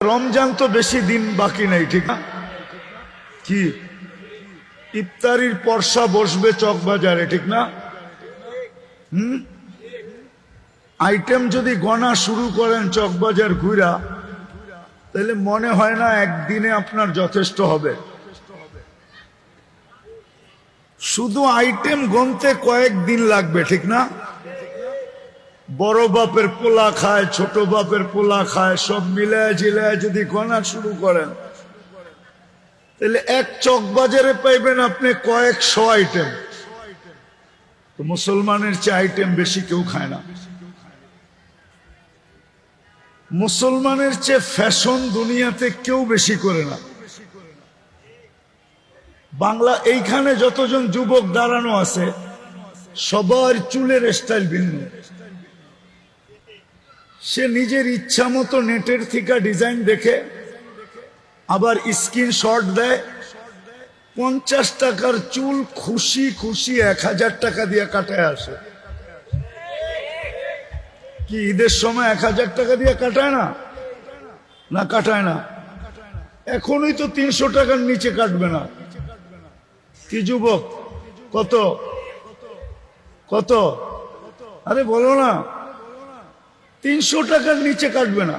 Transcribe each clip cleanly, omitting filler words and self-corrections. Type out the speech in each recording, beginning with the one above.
রমজান তো বেশি দিন বাকি নেই, ঠিক না? কি ইফতারির পরশা বসবে চকবাজারে, ঠিক না? আইটেম যদি গণা শুরু করেন চকবাজার ঘুরা, তাহলে মনে হয় না একদিনে আপনার যথেষ্ট হবে। শুধু আইটেম গনতে কয়েকদিন লাগবে, ঠিক না? বড় বাপের পোলা খায়, ছোট বাপের পোলা খায়, সব মিলায় জিলায় যদি গণা শুরু করেন, তাহলে এক চকবাজারে পাইবেন আপনি কয়েকশো আইটেম। তো মুসলমানের চেয়ে আইটেম বেশি কেউ খায় না। মুসলমানের চেয়ে ফ্যাশন দুনিয়াতে কেউ বেশি করে না। বাংলা এইখানে যতজন যুবক দাঁড়ানো আছে, সবার চুলের স্টাইল ভিন্ন। সে নিজের ইচ্ছা মতো নেটের থেকে ডিজাইন দেখে আবার স্ক্রিনশট দেয়। 50 টাকার চুল খুশি খুশি 1000 টাকা দিয়ে কাটায় আসে। কি ঈদের সময় 1000 টাকা দিয়ে কাটায় না? না কাটায় না। এখনই তো 300 টাকার নিচে কাটবে না। কি যুবক, কত কত? আরে বলো না, 300 টাকার নিচে কাটবে না।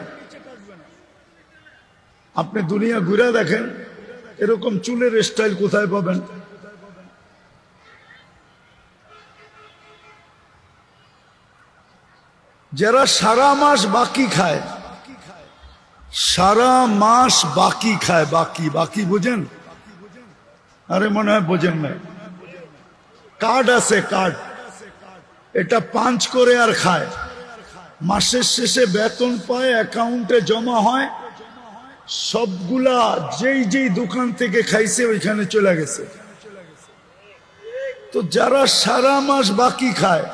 আপনি দুনিয়া ঘুরে দেখেন, এরকম চুলের স্টাইল কোথায় পাবেন? যারা সারা মাস বাকি খায়, সারা মাস বাকি খায়, বাকি বাকি বুঝেন? আরে মনে হয় বোঝেন না। কার্ড আছে, কার্ড, এটা পাঞ্চ করে আর খায়। মাসের শেষে বেতন পায়, অ্যাকাউন্টে জমা হয়, সবগুলা যেই যেই দোকান থেকে খাইছে ওইখানে চলে গেছে। তো যারা সারা মাস বাকি খায়,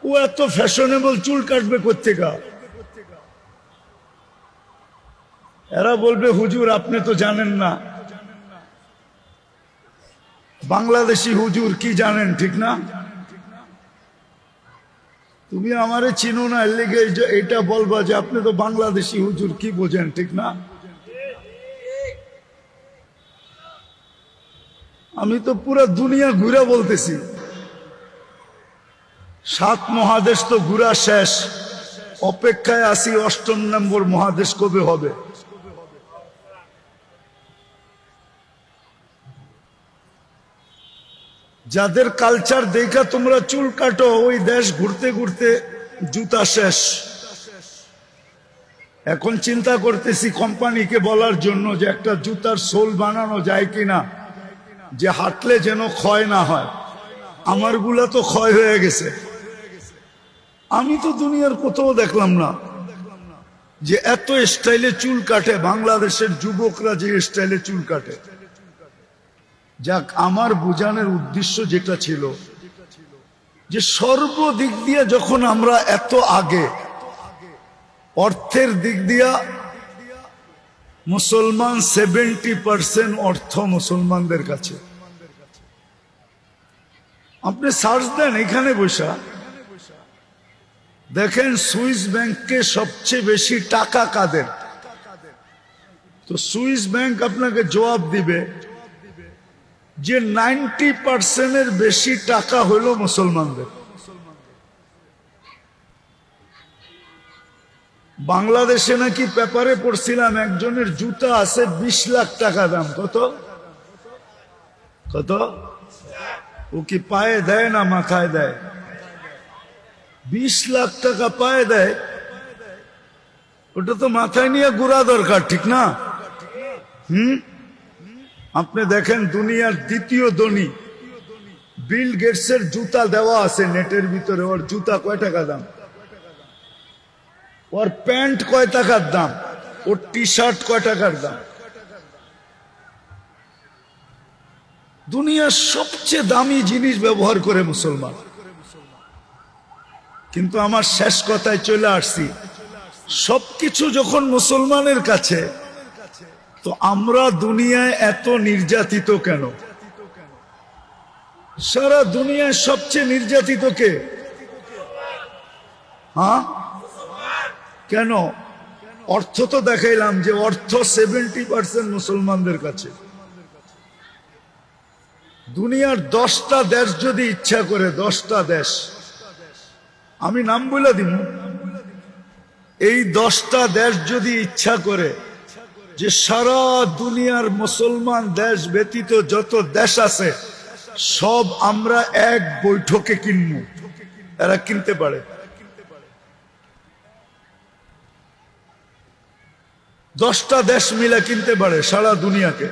ও এত ফ্যাশনেবল চুল কাটবে কোত্থেকে? এরা বলবে হুজুর আপনি তো জানেন না, বাংলাদেশি হুজুর কি জানেন, ঠিক না? তুমি আমারে চিনো না, এর লেগে এটা বলবা যে আপনি তো বাংলাদেশি হুজুর, কি বোঝেন, ঠিক না? আমি তো পুরো দুনিয়া ঘুরে বলতেছি। 7 মহাদেশ তো ঘুরা শেষ, অপেক্ষায় আছি 8ম নম্বর মহাদেশ কবে হবে। যাদের কালচার দেখা তোমরা চুল কাটো, ওই দেশ ঘুরতে ঘুরতে জুতা শেষ। এখন চিন্তা করতেছি কোম্পানিকে বলার জন্য যে একটা জুতার সোল বানানো যায় কিনা, যে হাঁটলে যেন ক্ষয় না হয়। আমারগুলা তো ক্ষয় হয়ে গেছে। আমি তো দুনিয়ার কোথাও দেখলাম না যে এত স্টাইলে চুল কাটে। বাংলাদেশের যুবকরা যে স্টাইলে চুল কাটে। যাক, আমার বোঝানোর উদ্দেশ্য যেটা ছিল যে সর্বদিক দিয়ে যখন আমরা এত আগে, অর্থের দিক দিয়া মুসলমান 70% অর্থ মুসলমানদের কাছে। আপনি সার্চ দেন এখানে বসা, দেখেন সুইস ব্যাংকে সবচেয়ে বেশি টাকা কাদের। তো সুইস ব্যাংক আপনাকে জবাব দিবে যে 90% বেশি টাকা হলো মুসলমানদের। বাংলাদেশে নাকি পেপারে পড়ছিলাম একজনের জুতা আছে 20 লাখ টাকা দাম। কত কত? ও কি পায়ে দেয় না মাথায় দেয়? 20 লাখ টাকা পায়ে দেয়। ওটা তো মাথায় নিয়ে ঘোরা দরকার, ঠিক না? আপনি দেখেন দুনিয়ার দ্বিতীয় ধনী বিল গেটসের জুতা দেওয়া আছে নেটের ভিতরে। ওর জুতা কয় টাকা দাম, ওর প্যান্ট কয় টাকার দাম, ওর টি শার্ট কয় টাকার দাম। দুনিয়ার সবচেয়ে দামি জিনিস ব্যবহার করে মুসলমান। কিন্তু আমার শেষ কথায় চলে আসছি, সবকিছু যখন মুসলমানের কাছে, তো আমরা দুনিয়ায় এত নির্যাতিত কেন? সারা দুনিয়ায় সবচেয়ে নির্যাতিত কে? হ্যাঁ, কেন? অর্থ তো দেখাইলাম যে অর্থ 70% মুসলমানদের কাছে। দুনিয়ার 10টা দেশ যদি ইচ্ছা করে, 10টা দেশ, আমি নাম বলে দিব, এই 10টা দেশ যদি ইচ্ছা করে যে সারা দুনিয়ার মুসলমান দেশ ব্যতীত যত দেশ আছে সব আমরা এক বৈঠকে কিনব, এরা কিনতে পারে। 10টা দেশ মিলে কিনতে পারে সারা দুনিয়াকে।